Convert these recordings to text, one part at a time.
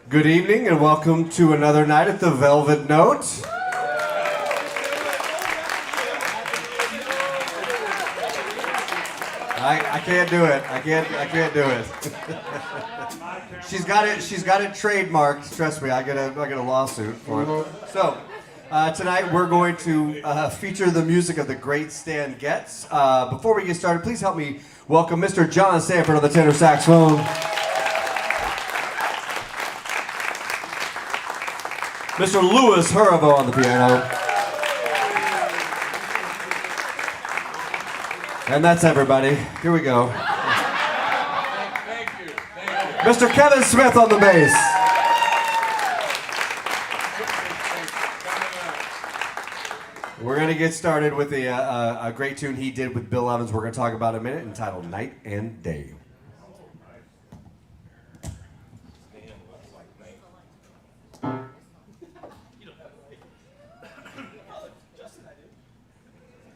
Good evening and welcome to another night at the Velvet Note. I can't do it. I can't do it. She's got it trademarked. Trust me, I get a lawsuit for it. So tonight we're going to feature the music of the great Stan Getz. Before we get started, please help me welcome Mr. John Sanford on the tenor saxophone. Mr. Louis Huravo on the piano. And that's everybody. Here we go. Thank you. Mr. Kevin Smith on the bass. We're going to get started with a great tune he did with Bill Evans we're going to talk about in a minute, entitled Night and Day.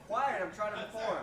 Quiet, I'm trying to perform.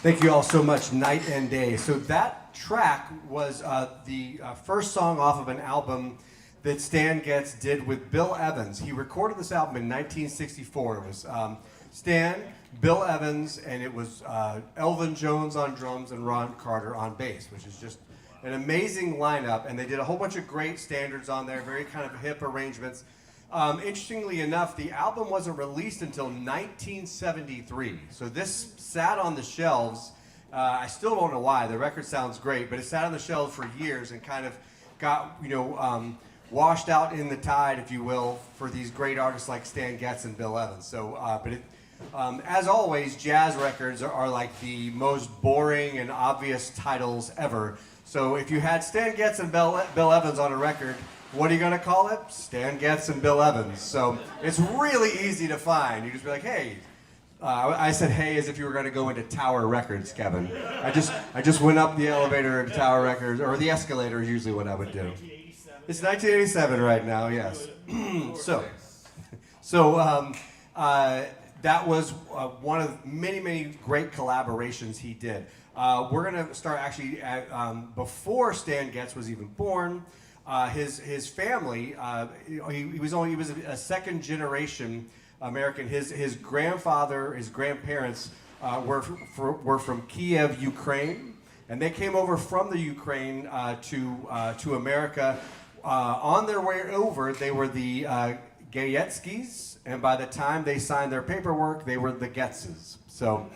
Thank you all so much, Night and Day. So that track was the first song off of an album that Stan Getz did with Bill Evans. He recorded this album in 1964. It was Stan, Bill Evans, and it was Elvin Jones on drums and Ron Carter on bass, which is just an amazing lineup. And they did a whole bunch of great standards on there, very kind of hip arrangements. Interestingly enough, the album wasn't released until 1973. So this sat on the shelves. I still don't know why. The record sounds great, but it sat on the shelves for years and kind of got, washed out in the tide, if you will, for these great artists like Stan Getz and Bill Evans. So, as always, jazz records are like the most boring and obvious titles ever. So if you had Stan Getz and Bill Evans on a record, what are you going to call it? Stan Getz and Bill Evans. So it's really easy to find. You just be like, hey. I said hey as if you were going to go into Tower Records, Kevin. I just went up the elevator to Tower Records, or the escalator is usually what I would do. It's 1987 right now, yes. That was one of many, many great collaborations he did. We're going to start actually before Stan Getz was even born. His family, he was a second generation American. His grandfather, his grandparents were from Kiev, Ukraine, and they came over from the Ukraine to America. On their way over, they were the Getzkis, and by the time they signed their paperwork, they were the Getzes. So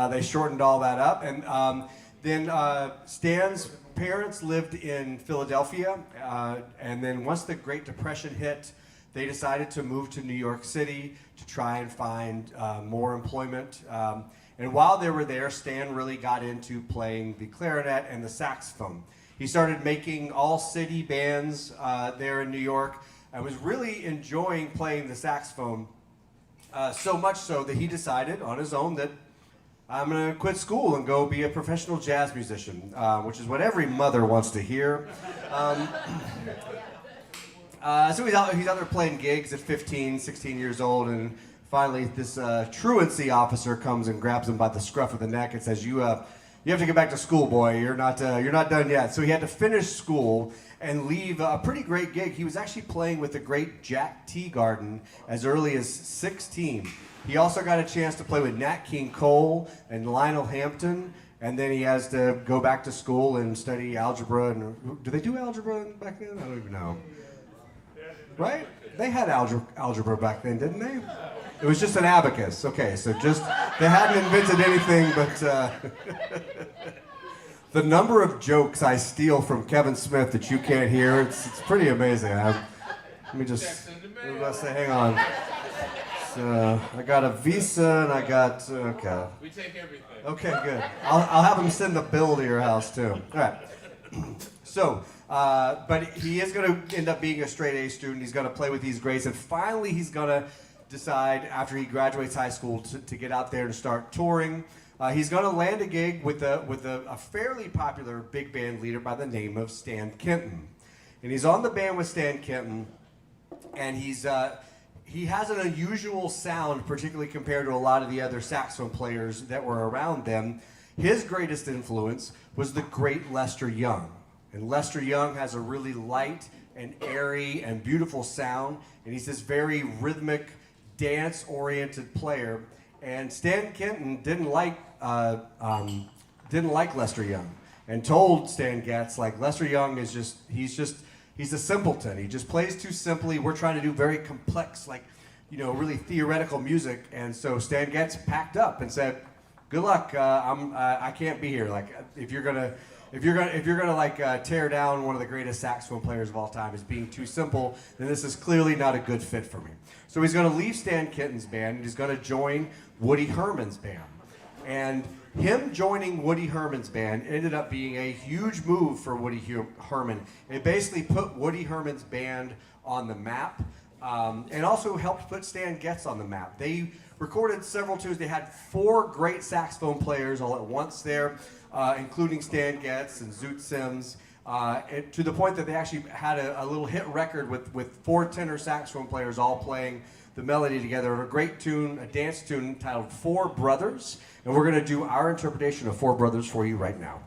they shortened all that up, and then Stan's parents lived in Philadelphia, and then once the Great Depression hit, they decided to move to New York City to try and find more employment. And while they were there, Stan really got into playing the clarinet and the saxophone. He started making all-city bands there in New York and was really enjoying playing the saxophone, so much so that he decided on his own that I'm going to quit school and go be a professional jazz musician, which is what every mother wants to hear. So he's out there playing gigs at 15, 16 years old, and finally this truancy officer comes and grabs him by the scruff of the neck and says, "You have to get back to school, boy. You're not done yet." So he had to finish school and leave a pretty great gig. He was actually playing with the great Jack Teagarden as early as 16. He also got a chance to play with Nat King Cole and Lionel Hampton, and then he has to go back to school and study algebra. And do they do algebra back then? I don't even know. Right? They had algebra back then, didn't they? It was just an abacus. Okay, so they hadn't invented anything, but the number of jokes I steal from Kevin Smith that you can't hear, it's pretty amazing. Let me just say, hang on. So, I got a Visa and I got, okay. We take everything. Okay, good. I'll have him send the bill to your house too. All right. So, but he is going to end up being a straight A student. He's going to play with these greats, and finally he's going to decide after he graduates high school to get out there and start touring. He's going to land a gig with a fairly popular big band leader by the name of Stan Kenton, and he's on the band with Stan Kenton, and he has an unusual sound, particularly compared to a lot of the other saxophone players that were around them. His greatest influence was the great Lester Young. And Lester Young has a really light and airy and beautiful sound, and he's this very rhythmic, dance-oriented player. And Stan Kenton didn't like Lester Young, and told Stan Getz, like, Lester Young he's a simpleton. He just plays too simply. We're trying to do very complex, like really theoretical music. And so Stan Getz packed up and said, "Good luck. I can't be here. Like, if you're gonna tear down one of the greatest saxophone players of all time as being too simple, then this is clearly not a good fit for me." So he's gonna leave Stan Kenton's band and he's gonna join Woody Herman's band. And him joining Woody Herman's band ended up being a huge move for Woody Herman. It basically put Woody Herman's band on the map, and also helped put Stan Getz on the map. They recorded several tunes. They had 4 great saxophone players all at once there, including Stan Getz and Zoot Sims, to the point that they actually had a little hit record with 4 tenor saxophone players all playing the melody together of a great tune, a dance tune titled Four Brothers. And we're going to do our interpretation of Four Brothers for you right now.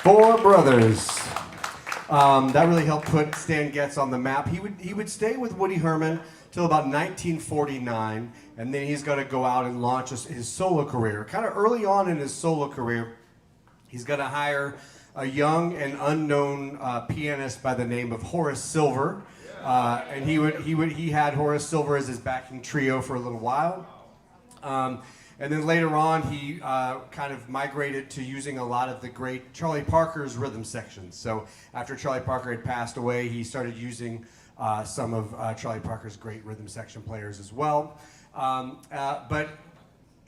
Four brothers. That really helped put Stan Getz on the map. He would stay with Woody Herman till about 1949, and then he's going to go out and launch his solo career. Kind of early on in his solo career, he's going to hire a young and unknown pianist by the name of Horace Silver, and he had Horace Silver as his backing trio for a little while. And then later on, he kind of migrated to using a lot of the great Charlie Parker's rhythm sections. So after Charlie Parker had passed away, he started using some of Charlie Parker's great rhythm section players as well. But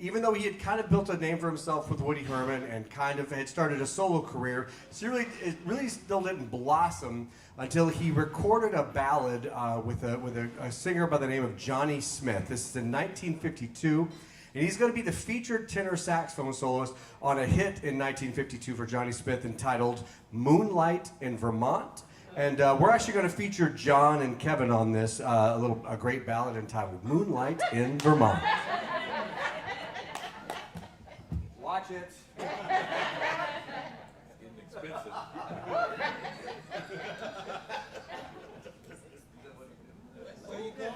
even though he had kind of built a name for himself with Woody Herman and kind of had started a solo career, it really still didn't blossom until he recorded a ballad with a singer by the name of Johnny Smith. This is in 1952. And he's going to be the featured tenor saxophone soloist on a hit in 1952 for Johnny Smith entitled Moonlight in Vermont. And we're actually going to feature John and Kevin on this, a great ballad entitled Moonlight in Vermont. Watch it. Getting expensive. Where you going?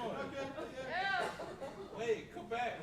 Wait, come back.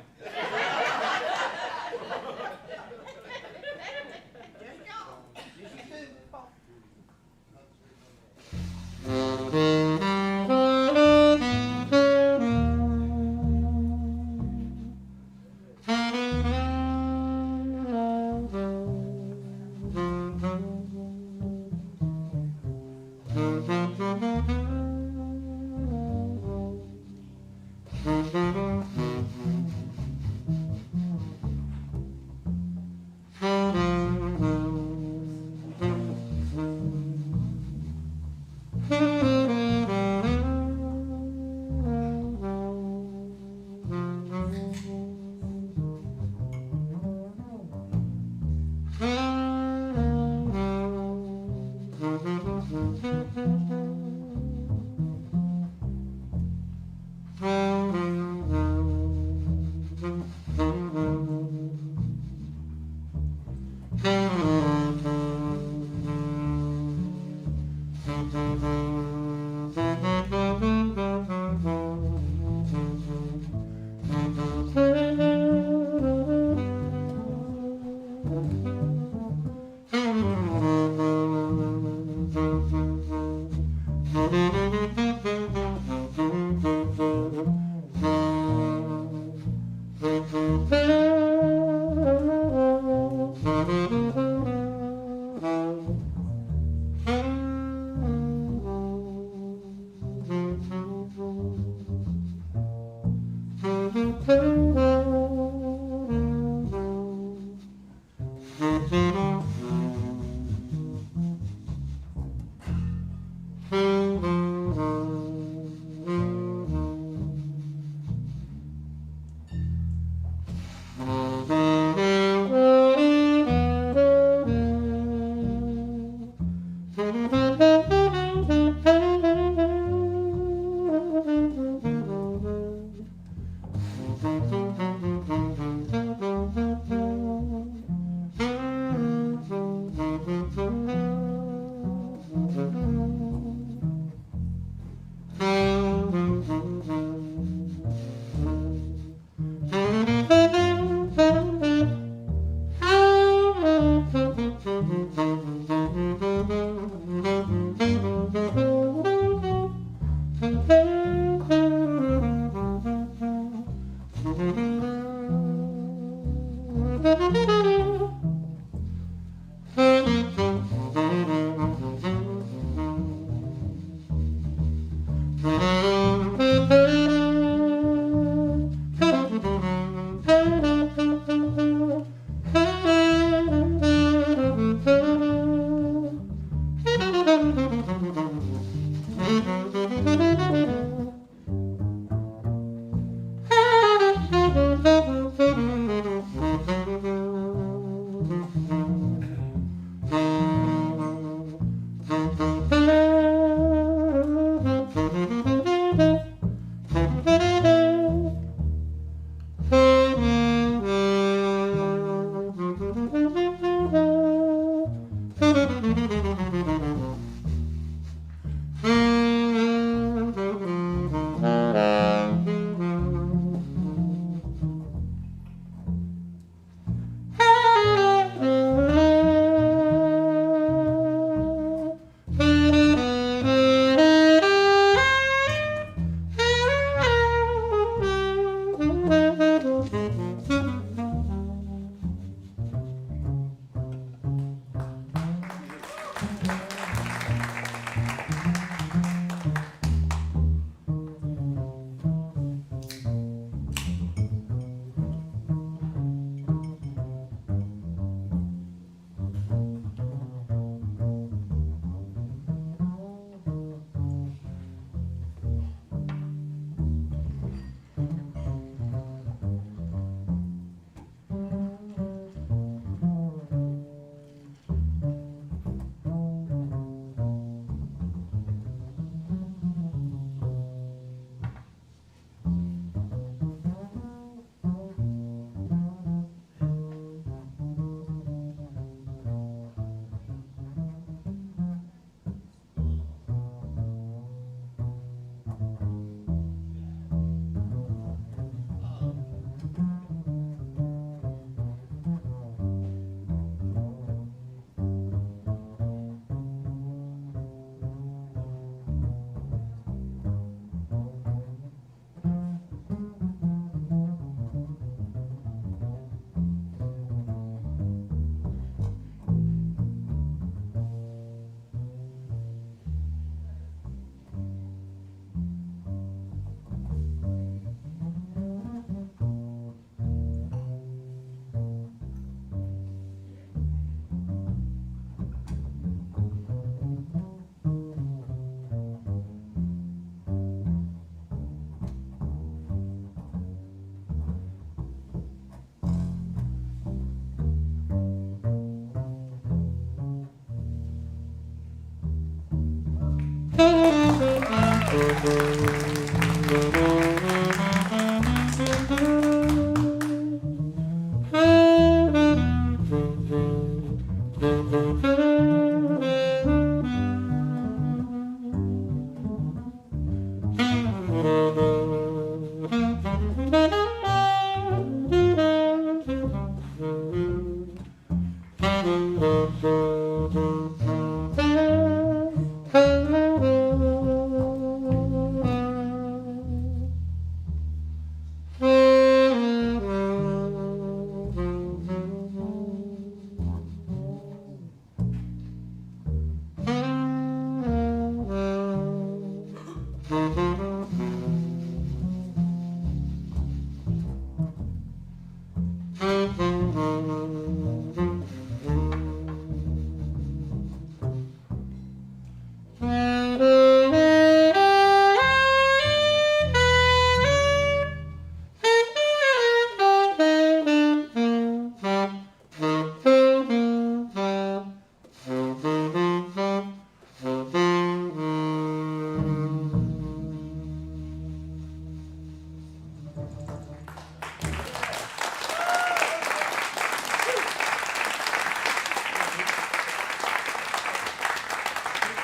Keep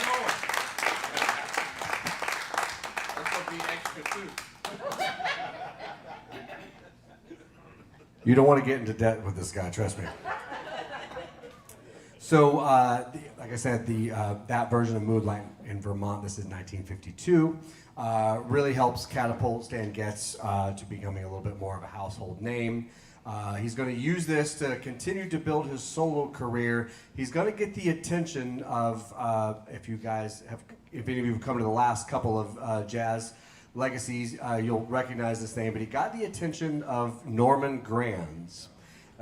going. This will be extra too. You don't want to get into debt with this guy, trust me. So, like I said, that version of Moonlight in Vermont, this is 1952, really helps catapult Stan Getz to becoming a little bit more of a household name. He's going to use this to continue to build his solo career. He's going to get the attention of, if any of you have come to the last couple of jazz legacies, you'll recognize this name, but he got the attention of Norman Granz,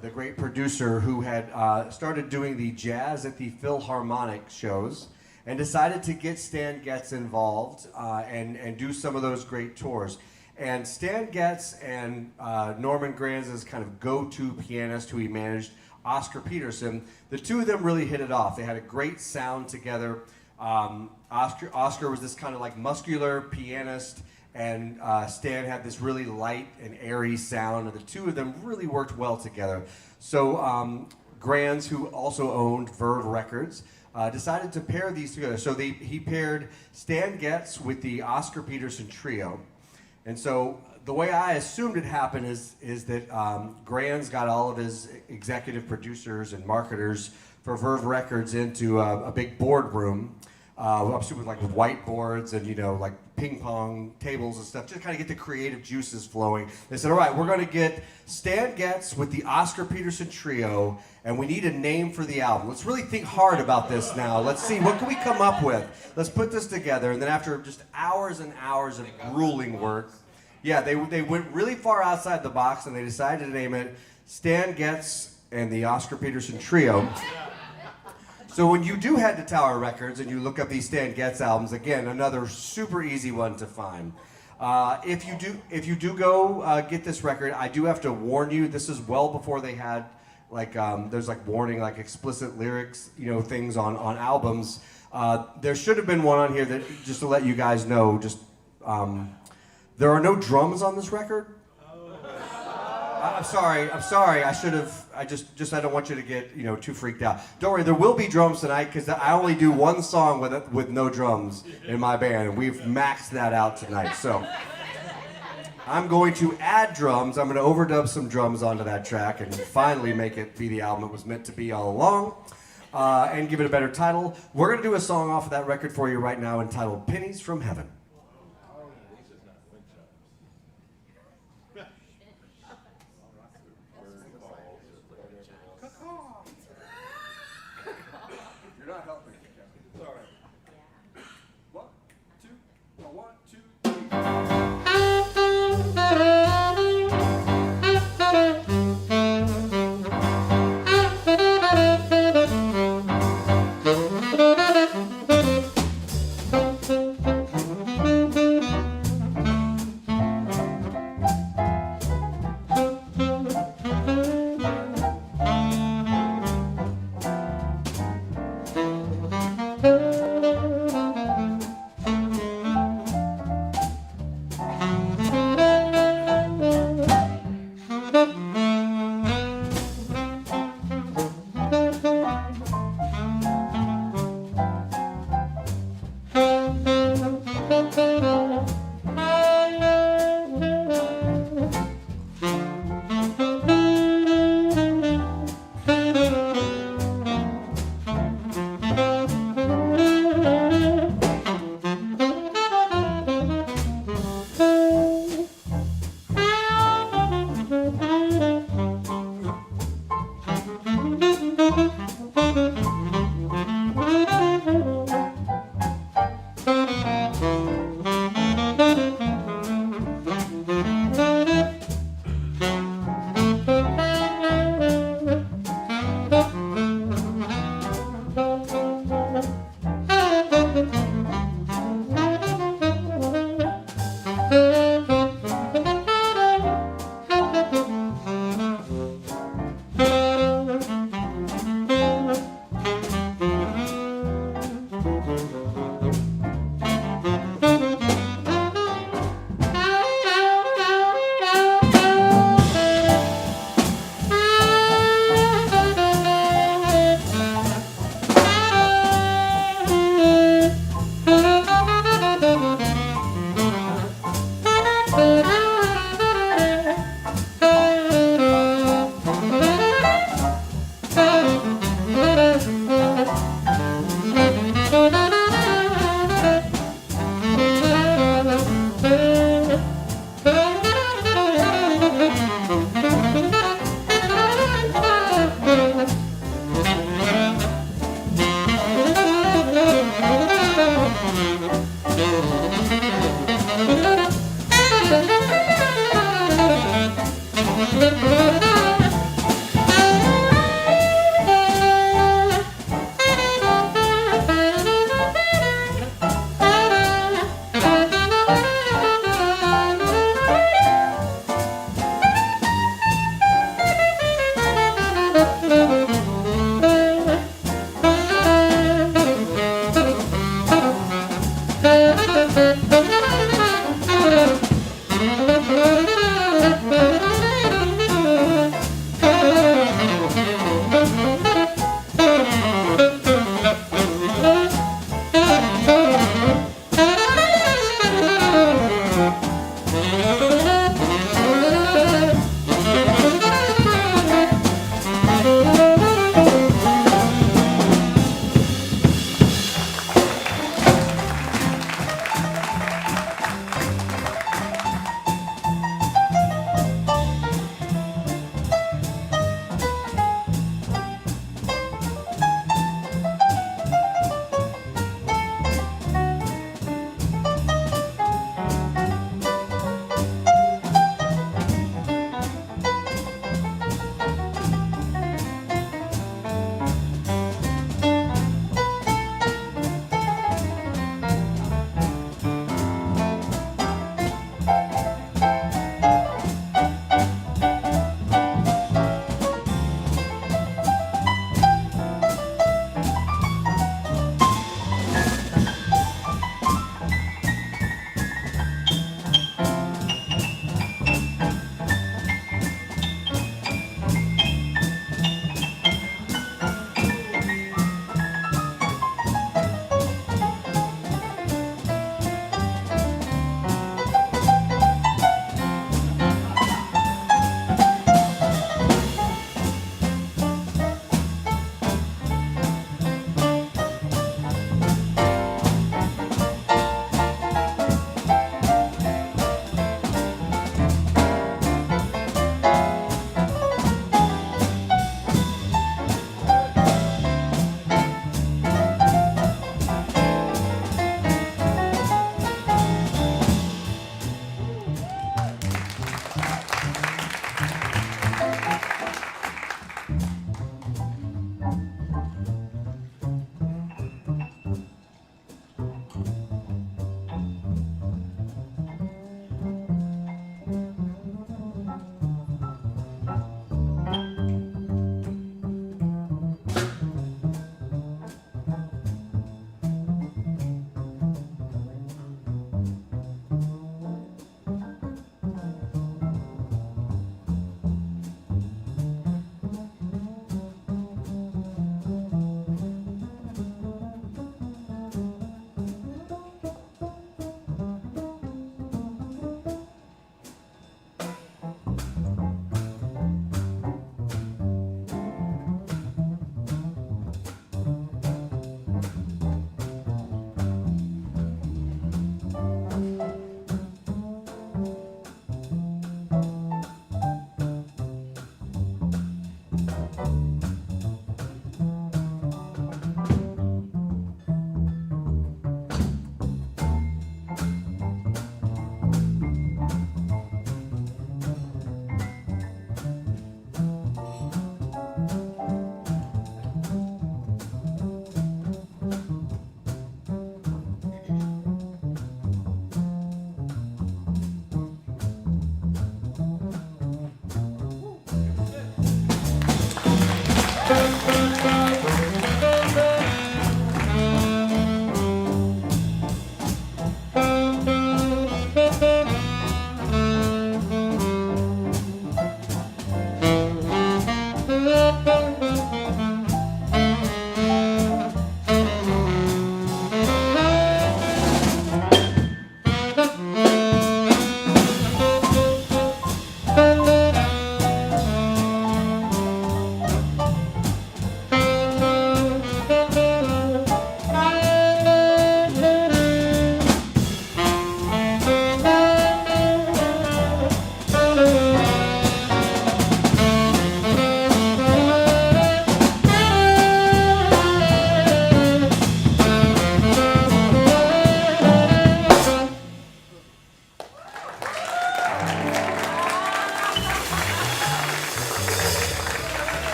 the great producer who had started doing the jazz at the Philharmonic shows and decided to get Stan Getz involved and do some of those great tours. And Stan Getz and Norman Granz's kind of go-to pianist who he managed, Oscar Peterson, the two of them really hit it off. They had a great sound together. Oscar was this kind of like muscular pianist, and Stan had this really light and airy sound, and the two of them really worked well together. So Granz, who also owned Verve Records, decided to pair these together. So he paired Stan Getz with the Oscar Peterson Trio. And so the way I assumed it happened is that Granz got all of his executive producers and marketers for Verve Records into a big boardroom, with like whiteboards and like ping pong tables and stuff, just kind of get the creative juices flowing. They said, all right, we're going to get Stan Getz with the Oscar Peterson Trio, and we need a name for the album. Let's really think hard about this now. Let's see, what can we come up with? Let's put this together. And then after just hours and hours of grueling work, yeah, they went really far outside the box, and they decided to name it Stan Getz and the Oscar Peterson Trio. So when you do head to Tower Records and you look up these Stan Getz albums, again, another super easy one to find. If you do go get this record, I do have to warn you, this is well before they had there's warning, explicit lyrics, things on albums. There should have been one on here that, just to let you guys know, there are no drums on this record. I'm sorry. I don't want you to get too freaked out. Don't worry, there will be drums tonight because I only do one song with no drums in my band, and we've maxed that out tonight. So I'm going to add drums. I'm going to overdub some drums onto that track and finally make it be the album it was meant to be all along, and give it a better title. We're going to do a song off of that record for you right now entitled "Pennies from Heaven." You're not helping. Sorry. One, two,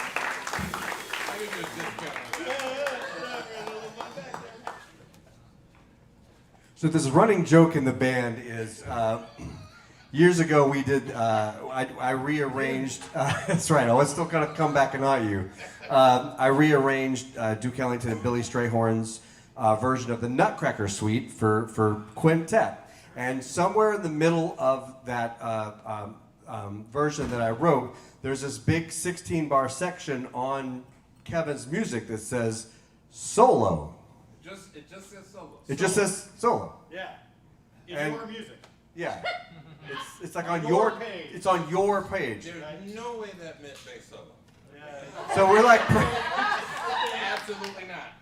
I give you a discount. So this running joke in the band is years ago we did. I rearranged. That's right. I was still gonna come back and haunt you. I rearranged Duke Ellington and Billy Strayhorn's version of the Nutcracker Suite for quintet, and somewhere in the middle of that version that I wrote, there's this big 16-bar section on Kevin's music that says solo. It just says solo. It just says solo. Yeah. In And- your music. Yeah. It's like on On your your page. It's on your page. There's no way that meant bass solo. Yeah. So we're like, Absolutely not.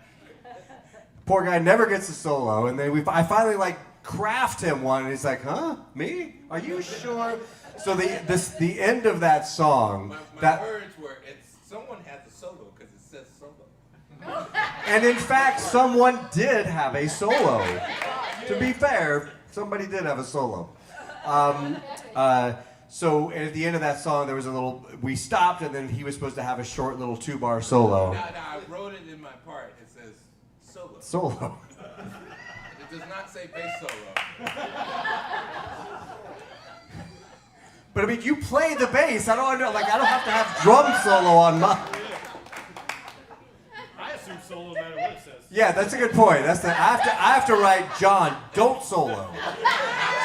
poor guy never gets a solo, and then I finally like craft him one, and he's like, huh, me? Are you sure? So the end of that song, My words were, someone has a solo because it says solo. and in fact, someone did have a solo. To be fair, somebody did have a solo. So at the end of that song, there was we stopped, and then he was supposed to have a short little 2-bar solo. No, I wrote it in my part. It says solo. Solo. It does not say bass solo. But I mean, you play the bass. I don't have to have drum solo on my. I assume solo no matter what it says. Yeah, that's a good point. I have to write, John, don't solo.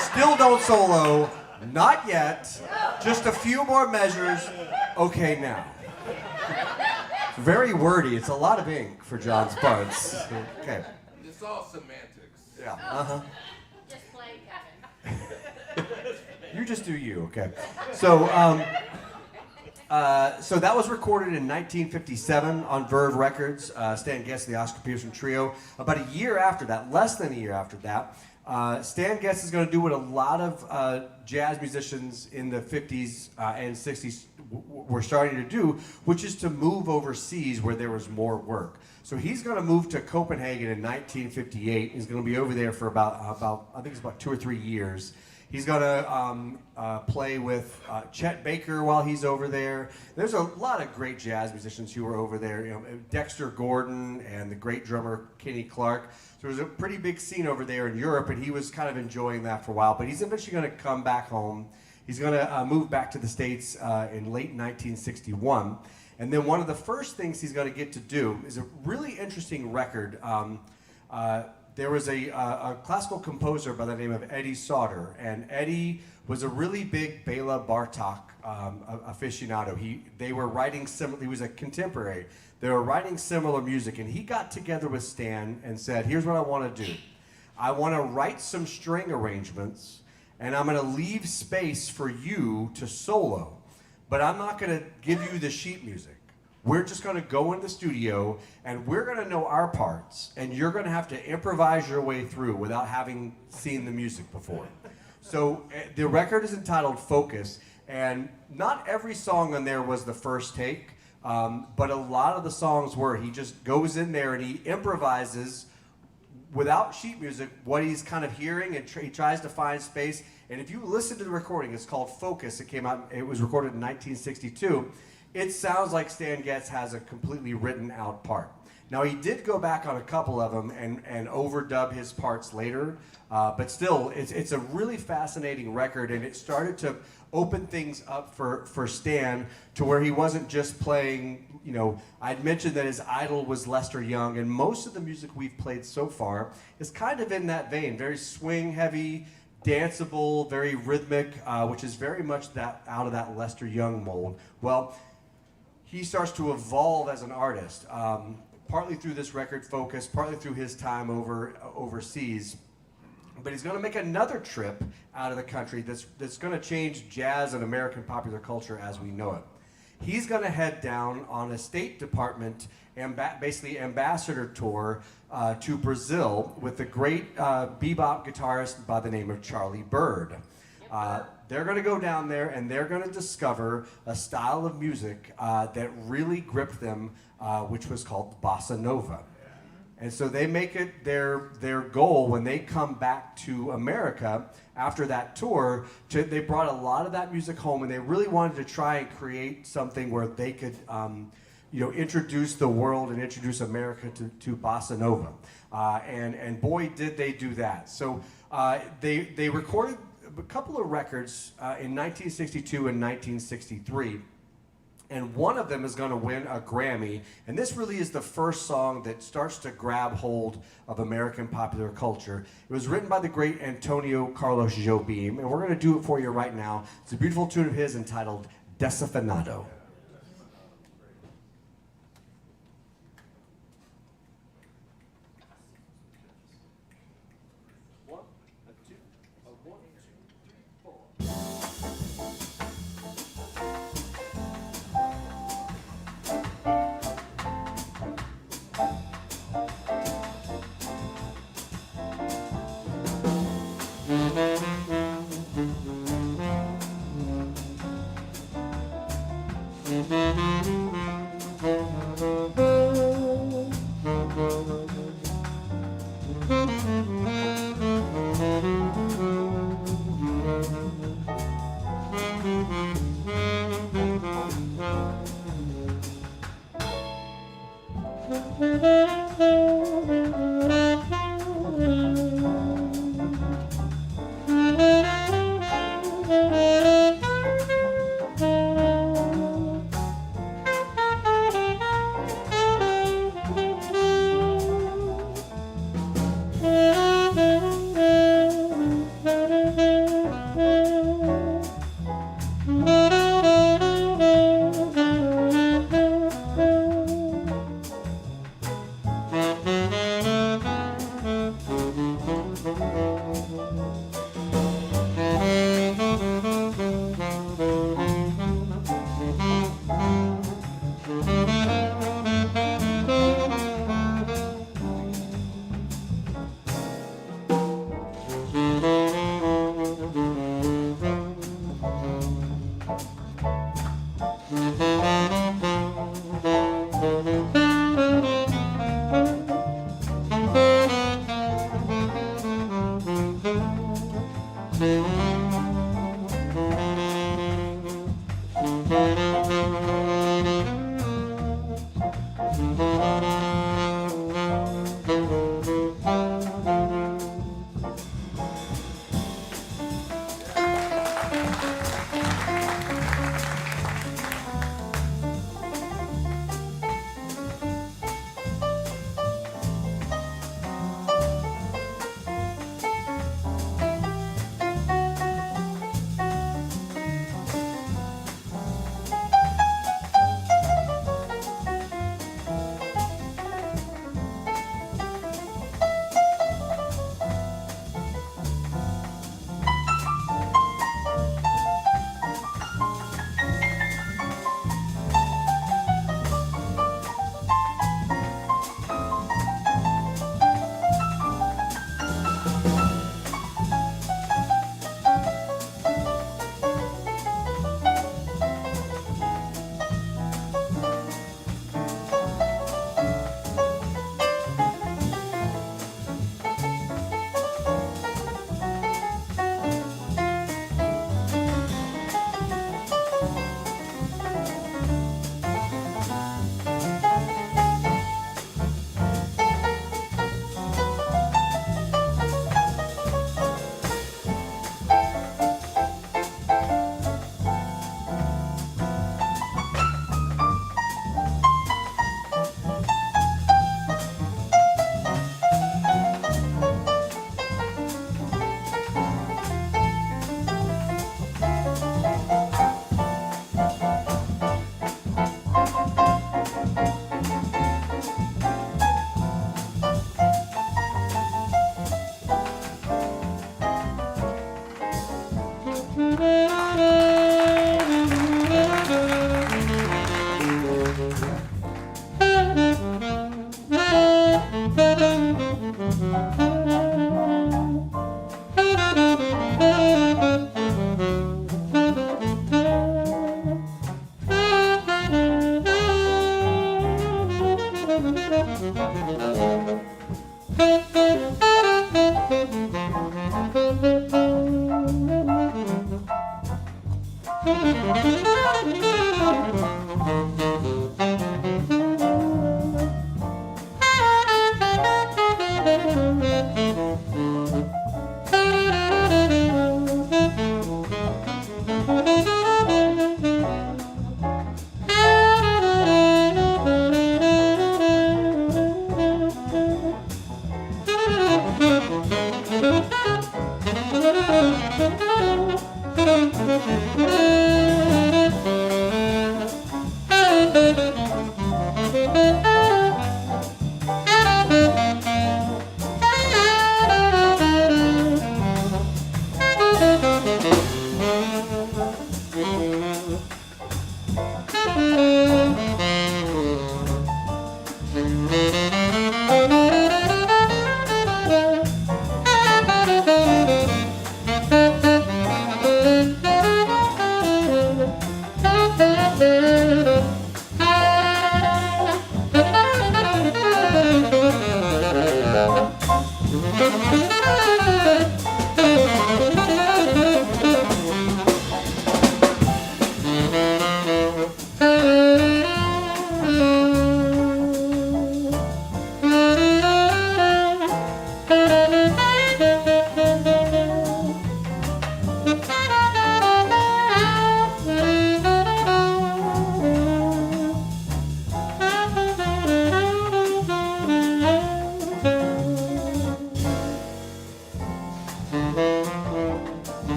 Still don't solo. Not yet. Just a few more measures. Okay, now. Very wordy. It's a lot of ink for John's parts. Okay. It's all semantics. Yeah. Uh-huh. Just play, Kevin. You just do you, okay? So, so that was recorded in 1957 on Verve Records. Stan Getz and the Oscar Peterson Trio. About a year after that, less than a year after that, Stan Getz is going to do what a lot of jazz musicians in the 50s and 60s were starting to do, which is to move overseas where there was more work. So he's going to move to Copenhagen in 1958. He's going to be over there for about I think it's about 2 or 3 years. He's going to play with Chet Baker while he's over there. There's a lot of great jazz musicians who were over there. You know, Dexter Gordon and the great drummer Kenny Clarke. So there was a pretty big scene over there in Europe, and he was kind of enjoying that for a while. But he's eventually going to come back home. He's going to move back to the States in late 1961. And then one of the first things he's going to get to do is a really interesting record. There was a classical composer by the name of Eddie Sauter, and Eddie was a really big Bela Bartok aficionado. They were writing similar. He was a contemporary. They were writing similar music, and he got together with Stan and said, "Here's what I want to do. I want to write some string arrangements, and I'm going to leave space for you to solo, but I'm not going to give you the sheet music. We're just going to go in the studio, and we're going to know our parts, and you're going to have to improvise your way through without having seen the music before." So the record is entitled Focus, and not every song on there was the first take, but a lot of the songs were. He just goes in there and he improvises without sheet music what he's kind of hearing, and he tries to find space. And if you listen to the recording, it's called Focus. It was recorded in 1962. It sounds like Stan Getz has a completely written out part. Now, he did go back on a couple of them and overdub his parts later, but still, it's a really fascinating record, and it started to opened things up for Stan to where he wasn't just playing, I'd mentioned that his idol was Lester Young, and most of the music we've played so far is kind of in that vein, very swing heavy, danceable, very rhythmic, which is very much that out of that Lester Young mold. Well, he starts to evolve as an artist, partly through this record focus, partly through his time overseas. But he's going to make another trip out of the country that's going to change jazz and American popular culture as we know it. He's going to head down on a State Department basically ambassador tour to Brazil with the great bebop guitarist by the name of Charlie Bird. They're going to go down there and they're going to discover a style of music that really gripped them, which was called bossa nova. And so they make it their goal when they come back to America after that tour. They brought a lot of that music home, and they really wanted to try and create something where they could, introduce the world and introduce America to bossa nova. And boy, did they do that. So they recorded a couple of records in 1962 and 1963. And one of them is going to win a Grammy. And this really is the first song that starts to grab hold of American popular culture. It was written by the great Antonio Carlos Jobim, and we're going to do it for you right now. It's a beautiful tune of his entitled Desafinado.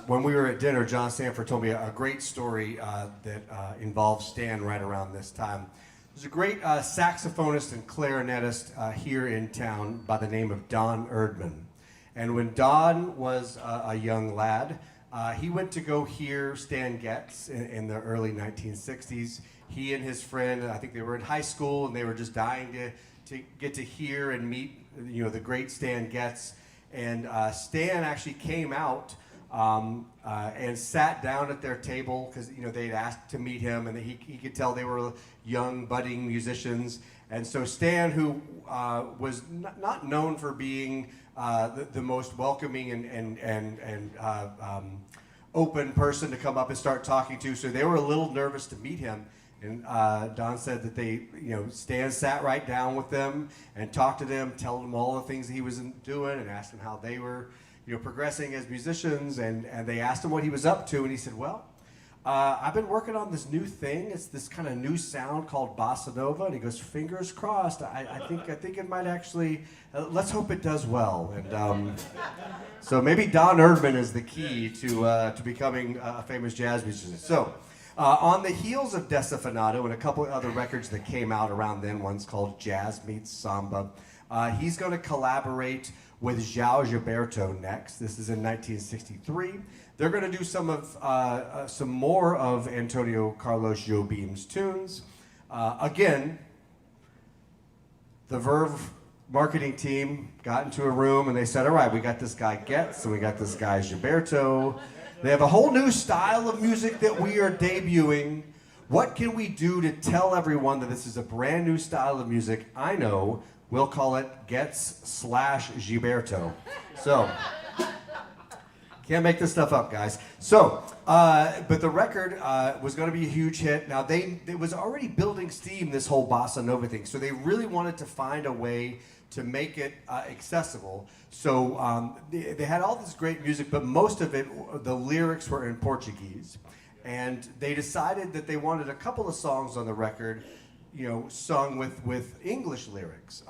When we were at dinner, John Sanford told me a great story that involves Stan right around this time. There's a great saxophonist and clarinetist here in town by the name of Don Erdman. And when Don was a young lad, he went to go hear Stan Getz in the early 1960s. He and his friend, I think they were in high school, and they were just dying to get to hear and meet, the great Stan Getz. And Stan actually came out and sat down at their table because they'd asked to meet him, and he could tell they were young budding musicians. And so Stan, who was not known for being the most welcoming and open person to come up and start talking to, so they were a little nervous to meet him. And Don said that Stan sat right down with them and talked to them, telling them all the things that he was doing, and asked them how they were progressing as musicians, and they asked him what he was up to, and he said, well, I've been working on this new thing. It's this kind of new sound called bossa nova, and he goes, fingers crossed. I think it might actually. Let's hope it does well. And so maybe Don Erdman is the key to becoming a famous jazz musician. So on the heels of Desafinado and a couple of other records that came out around then, one's called Jazz Meets Samba. He's going to collaborate with João Gilberto next. This is in 1963. They're going to do some more of Antonio Carlos Jobim's tunes. Again, the Verve marketing team got into a room and they said, all right, we got this guy Getz and we got this guy Gilberto. They have a whole new style of music that we are debuting. What can we do to tell everyone that this is a brand new style of music? I know. We'll call it Getz/Gilberto. So, can't make this stuff up, guys. So, but the record was going to be a huge hit. Now, it was already building steam, this whole bossa nova thing. So they really wanted to find a way to make it accessible. So they had all this great music, but most of it, the lyrics were in Portuguese. And they decided that they wanted a couple of songs on the record sung with English lyrics.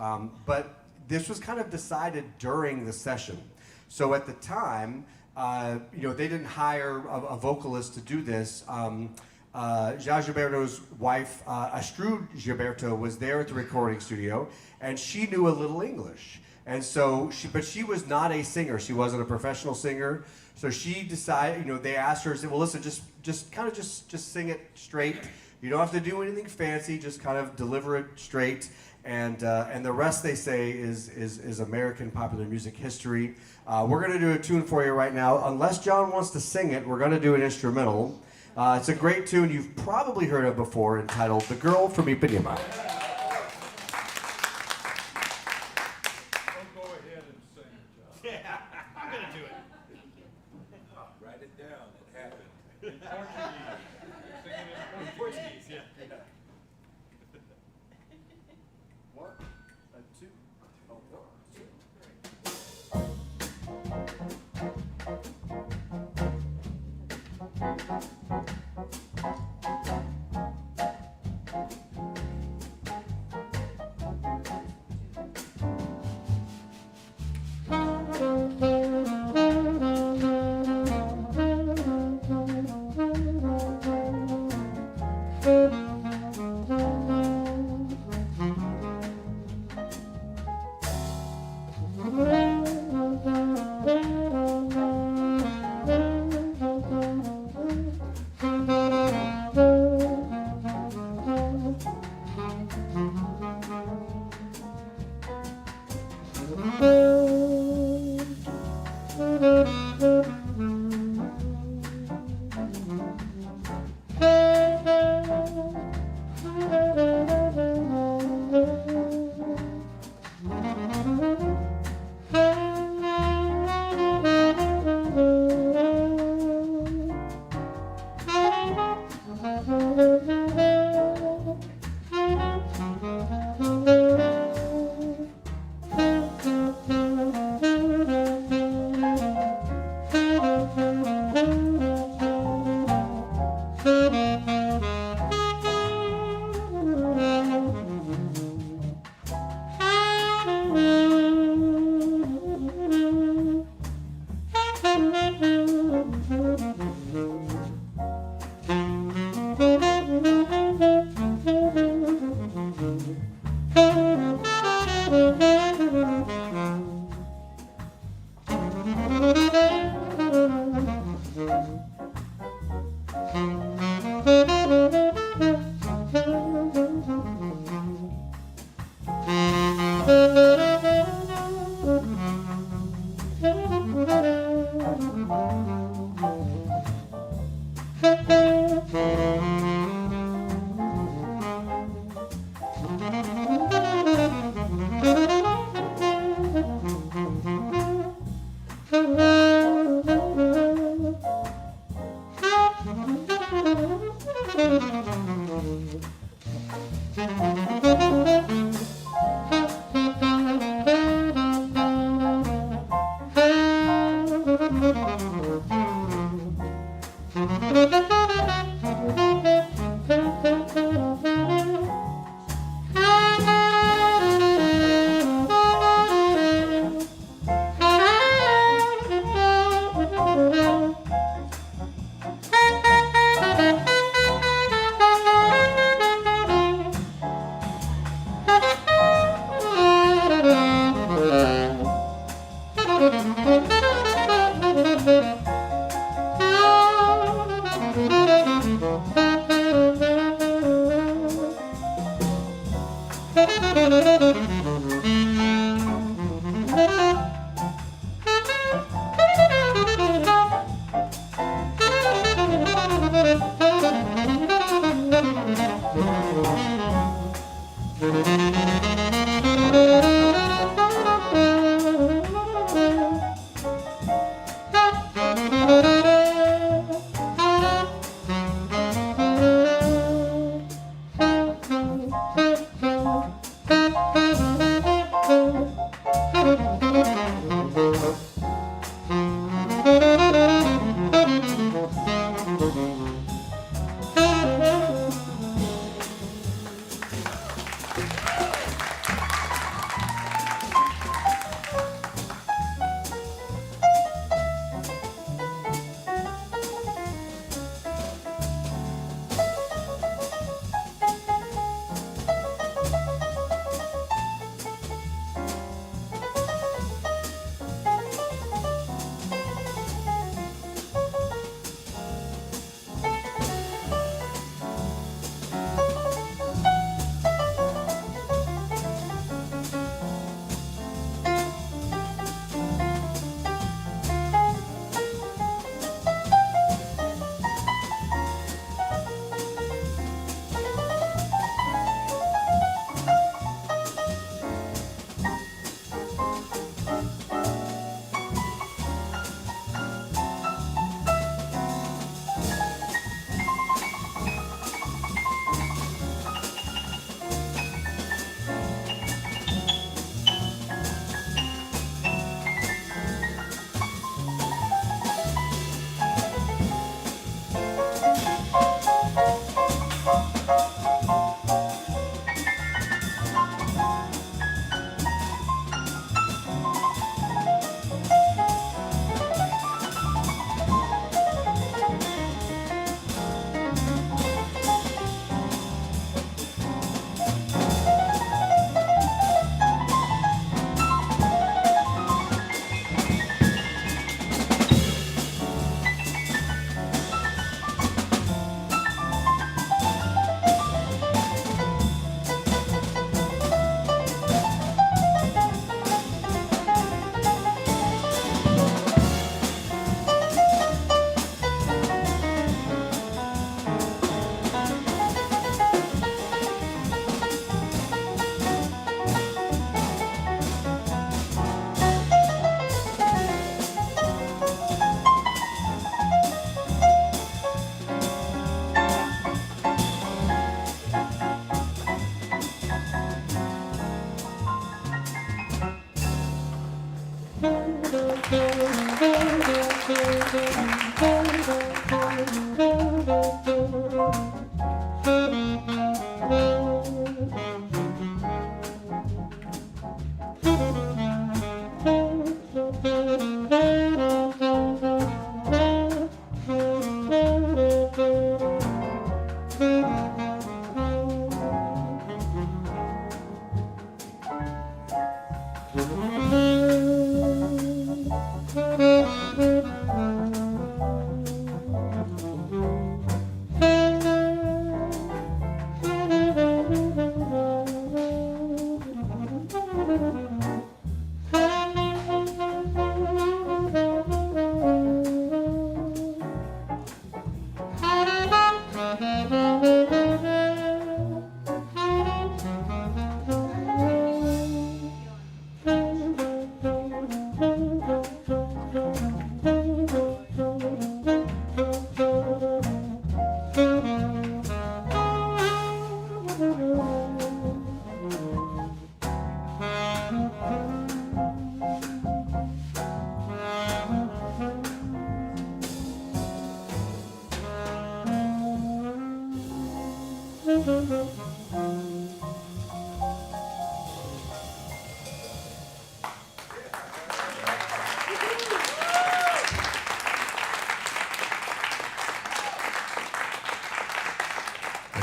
But this was kind of decided during the session. So at the time, they didn't hire a vocalist to do this. João Gilberto's wife, Astrud Gilberto, was there at the recording studio, and she knew a little English. And so, but she was not a singer. She wasn't a professional singer. So she decided, they asked her, said, well, listen, just sing it straight. You don't have to do anything fancy, just kind of deliver it straight. And the rest, they say, is American popular music history. We're going to do a tune for you right now. Unless John wants to sing it, we're going to do an instrumental. It's a great tune you've probably heard of before, entitled The Girl from Ipanema. Don't go ahead and sing it, John. Yeah, I'm going to do it. Write it down. It happened. In Portuguese. Sing it in Portuguese, yeah.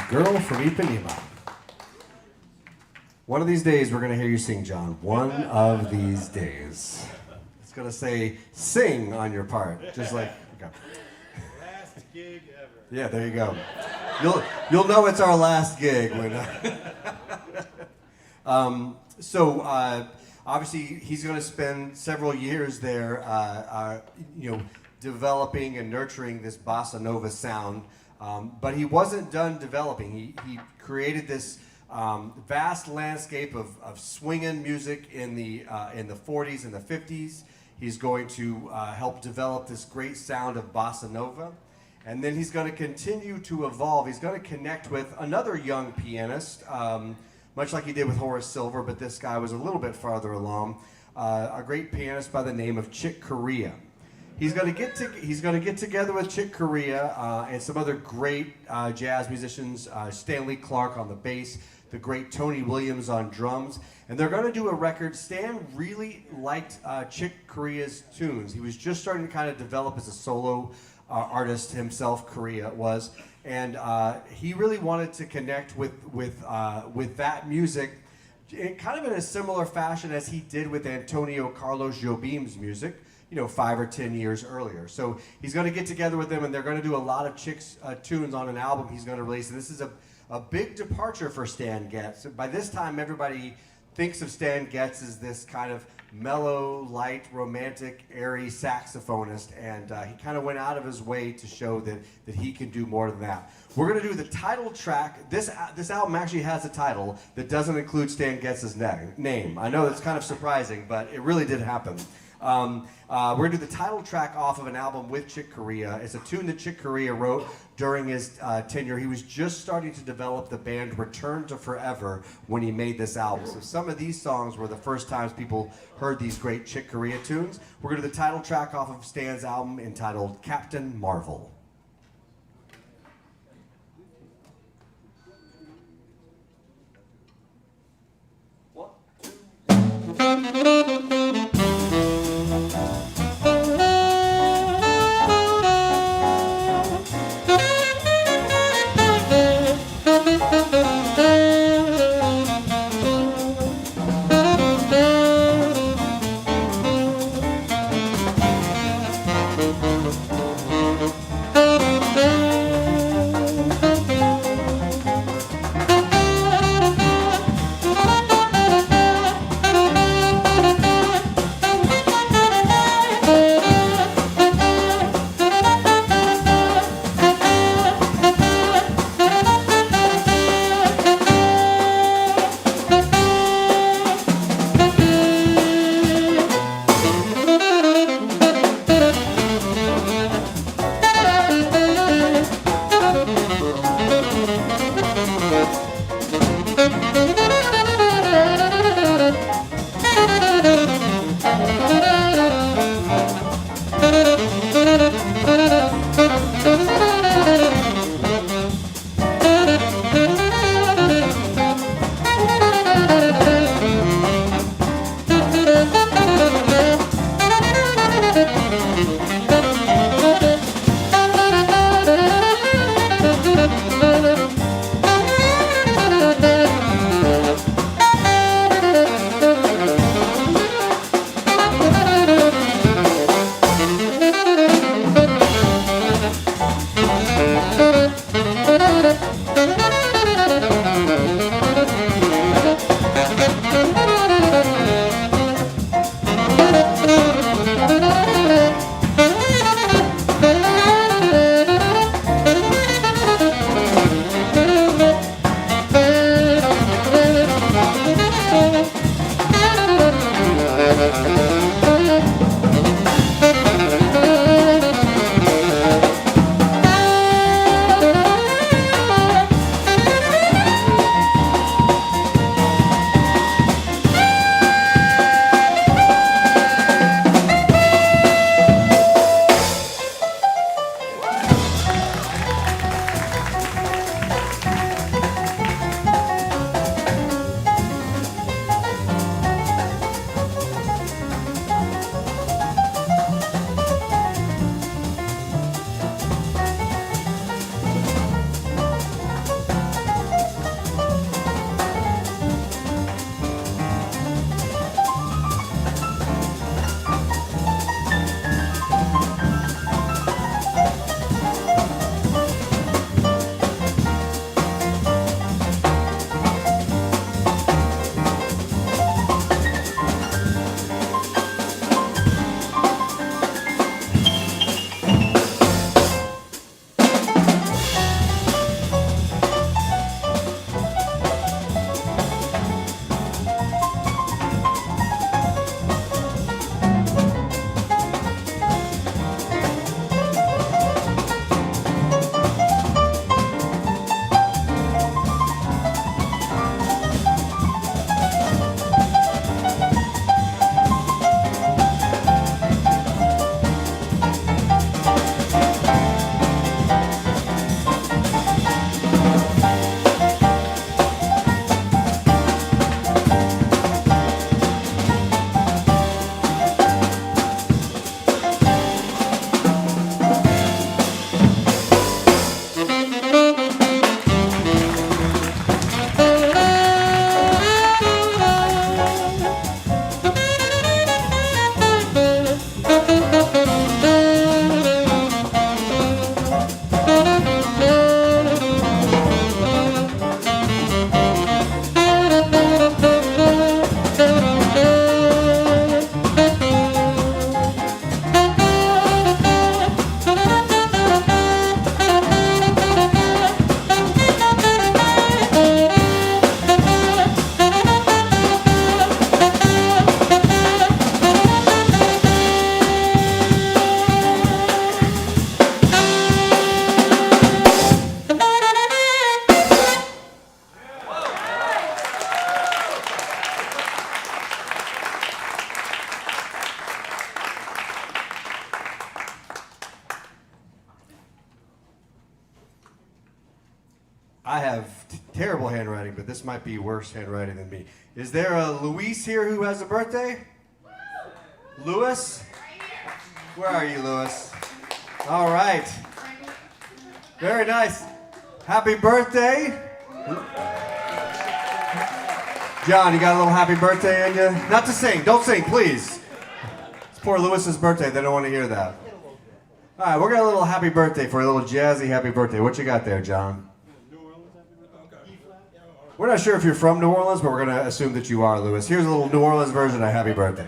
Girl from Ipanema. One of these days we're going to hear you sing, John. One of these days. It's going to say sing on your part. Just like, okay. Last gig ever. Yeah, there you go. You'll know it's our last gig when. Obviously he's going to spend several years there, developing and nurturing this bossa nova sound. But he wasn't done developing. He created this vast landscape of swinging music in the 40s and the 50s. He's going to help develop this great sound of bossa nova. And then he's going to continue to evolve. He's going to connect with another young pianist, much like he did with Horace Silver, but this guy was a little bit farther along, a great pianist by the name of Chick Corea. He's going to get together with Chick Corea and some other great jazz musicians, Stanley Clarke on the bass, the great Tony Williams on drums, and they're going to do a record. Stan really liked Chick Corea's tunes. He was just starting to kind of develop as a solo artist himself, Corea was, and he really wanted to connect with that music, kind of in a similar fashion as he did with Antonio Carlos Jobim's music, 5 or 10 years earlier. So he's going to get together with them, and they're going to do a lot of Chick's tunes on an album he's going to release. And this is a big departure for Stan Getz. By this time, everybody thinks of Stan Getz as this kind of mellow, light, romantic, airy saxophonist, and he kind of went out of his way to show that he can do more than that. We're going to do the title track. This album actually has a title that doesn't include Stan Getz's name. I know that's kind of surprising, but it really did happen. We're going to do the title track off of an album with Chick Corea. It's a tune that Chick Corea wrote during his tenure. He was just starting to develop the band Return to Forever when he made this album. So some of these songs were the first times people heard these great Chick Corea tunes. We're going to do the title track off of Stan's album entitled Captain Marvel. but this might be worse handwriting than me. Is there a Luis here who has a birthday? Louis? Where are you, Louis? All right. Very nice. Happy birthday. John, you got a little happy birthday in you? Not to sing. Don't sing, please. It's poor Lewis's birthday. They don't want to hear that. All right, we're got a little happy birthday for a little jazzy happy birthday. What you got there, John? We're not sure if you're from New Orleans, but we're going to assume that you are, Louis. Here's a little New Orleans version of Happy Birthday.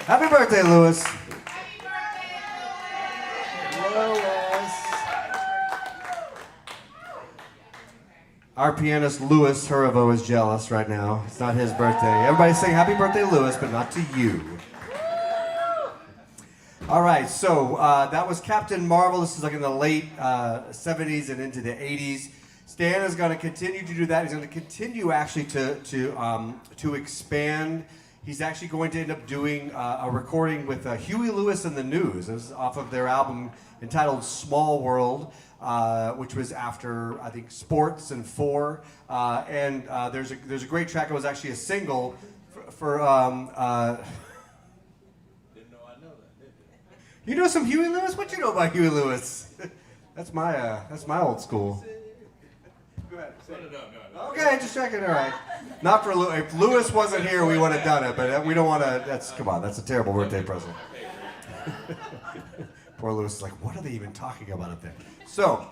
Happy birthday, Louis. Our pianist Louis Huravo is jealous right now. It's not his birthday. Everybody sing happy birthday, Louis, but not to you. All right, so that was Captain Marvel. This is like in the late 70s and into the 80s. Stan is going to continue to do that. He's going to continue actually to expand. He's actually going to end up doing a recording with Huey Lewis and the News. This is off of their album entitled Small World, which was after, I think, Sports and Four. And there's a great track. It was actually a single for Didn't know I know that, did you know some Huey Lewis? What you know about Huey Lewis? That's my old school. Go ahead. No. Okay, just checking. All right. Not for Lewis. If Lewis wasn't here, we would have done it. But we don't want to. Come on. That's a terrible birthday present. Poor Lewis is like, what are they even talking about up there? So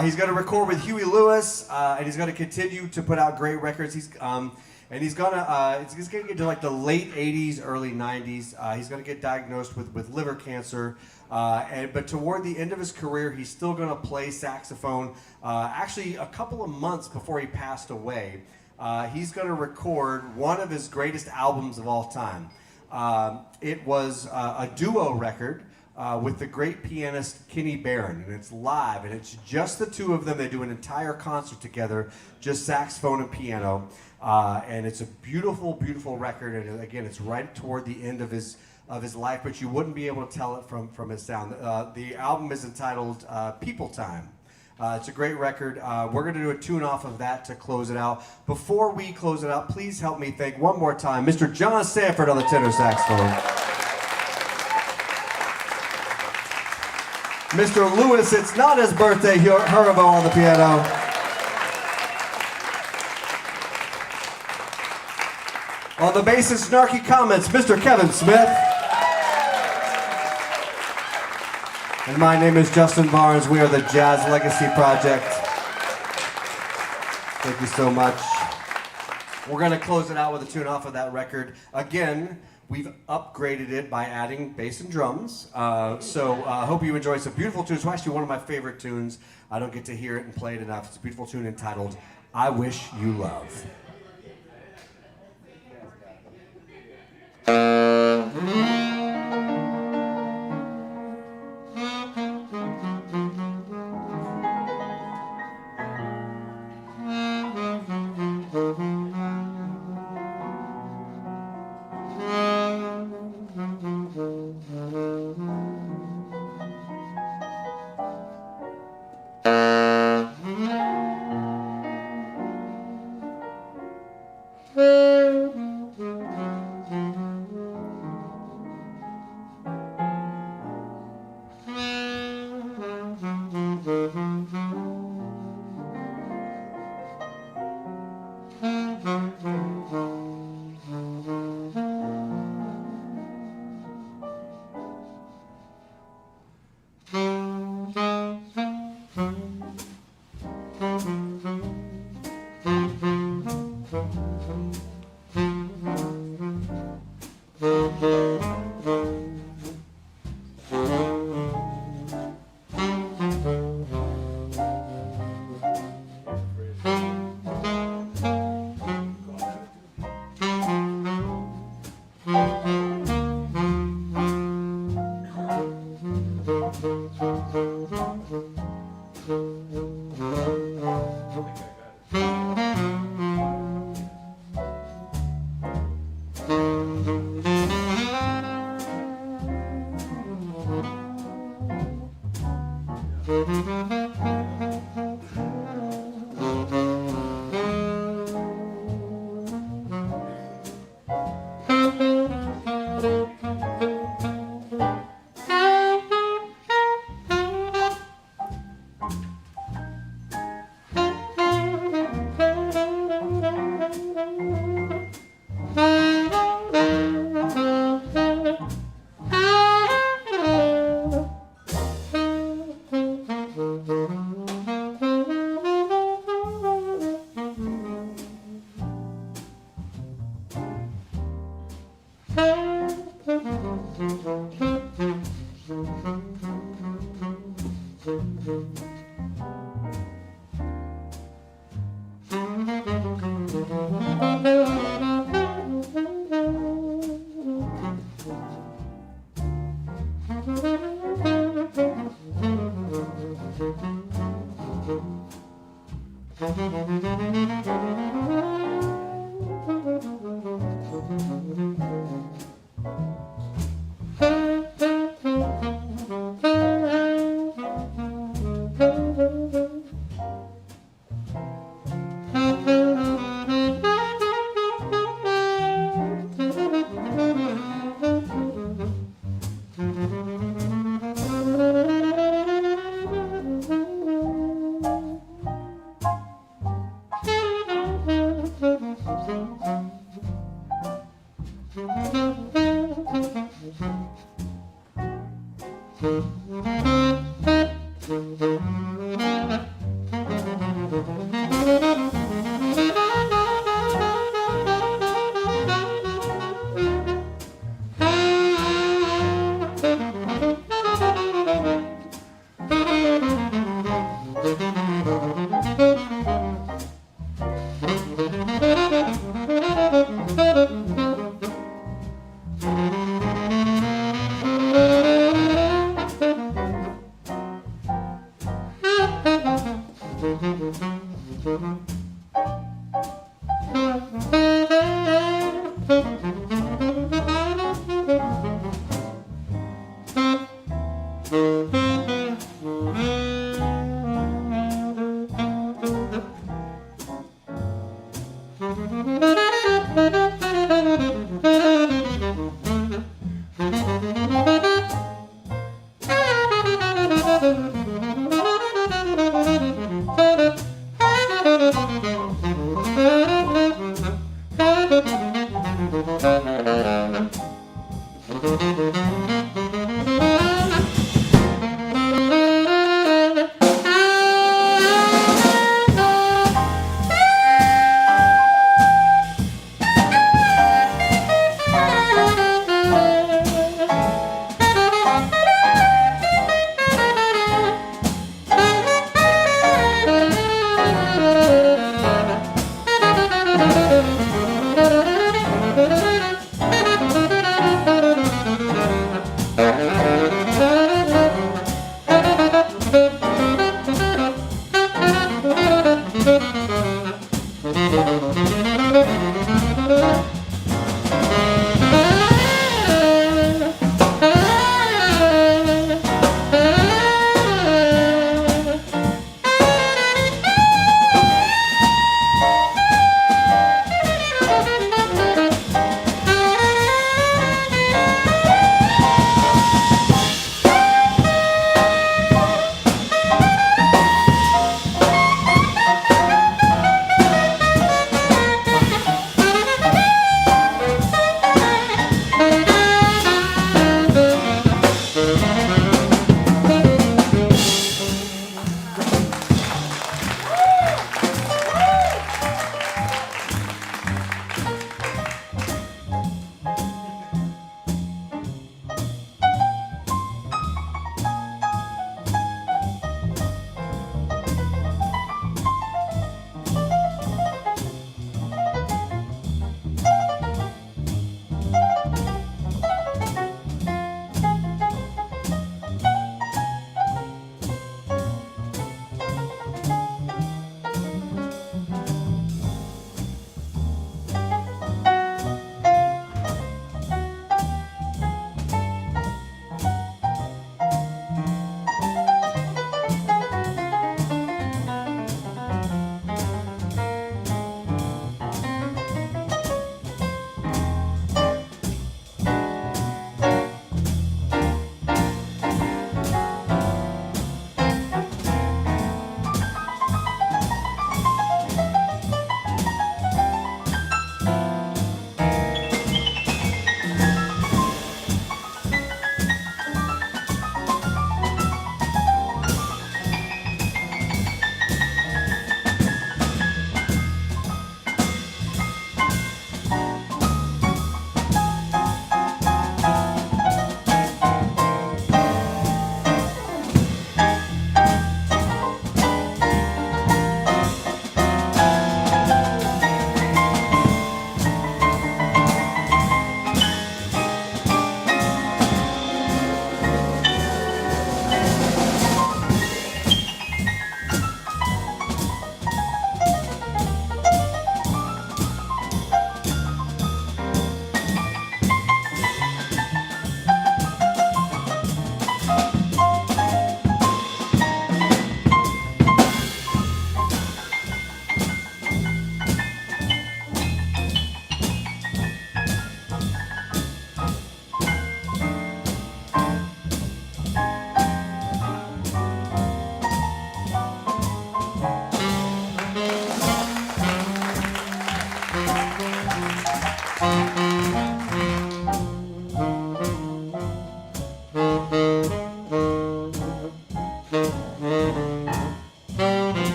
he's going to record with Huey Lewis, and he's going to continue to put out great records. He's going to get to like the late '80s, early '90s. He's going to get diagnosed with liver cancer. But toward the end of his career, he's still going to play saxophone. Actually, a couple of months before he passed away, he's going to record one of his greatest albums of all time. It was a duo record with the great pianist Kenny Barron, and it's live, and it's just the two of them. They do an entire concert together, just saxophone and piano, and it's a beautiful, beautiful record. And again, it's right toward the end of his life, but you wouldn't be able to tell it from his sound. The album is entitled People Time. It's a great record. We're going to do a tune off of that to close it out. Before we close it out, please help me thank one more time Mr. John Sanford on the tenor saxophone. Mr. Lewis, it's not his birthday, Huravo on the piano. On the bass and snarky comments, Mr. Kevin Smith. And my name is Justin Barnes. We are the Jazz Legacy Project. Thank you so much. We're going to close it out with a tune off of that record. Again, we've upgraded it by adding bass and drums. So I hope you enjoy some beautiful tunes. It's actually one of my favorite tunes. I don't get to hear it and play it enough. It's a beautiful tune entitled, I Wish You Love.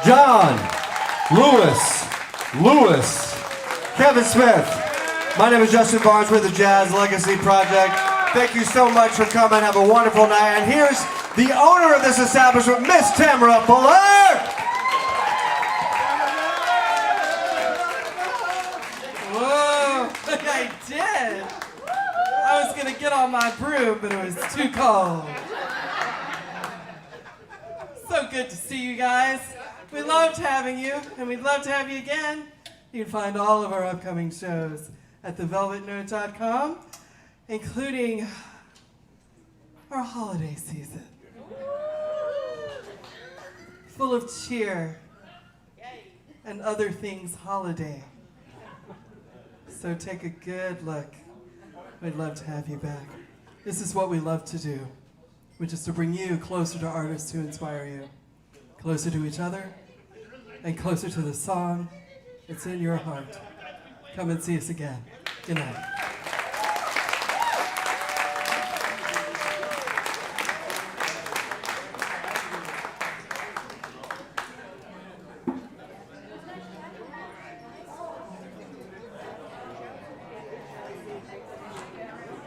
John, Lewis, Kevin Smith. My name is Justin Barnes with the Jazz Legacy Project. Thank you so much for coming. Have a wonderful night. And here's the owner of this establishment, Miss Tamara Fuller. Whoa, I did. I was going to get on my broom, but it was too cold. So good to see you guys. We loved having you, and we'd love to have you again. You can find all of our upcoming shows at thevelvetnote.com, including our holiday season. Full of cheer and other things holiday. So take a good look. We'd love to have you back. This is what we love to do, which is to bring you closer to artists who inspire you, closer to each other, and closer to the song that's in your heart. Come and see us again. Good night.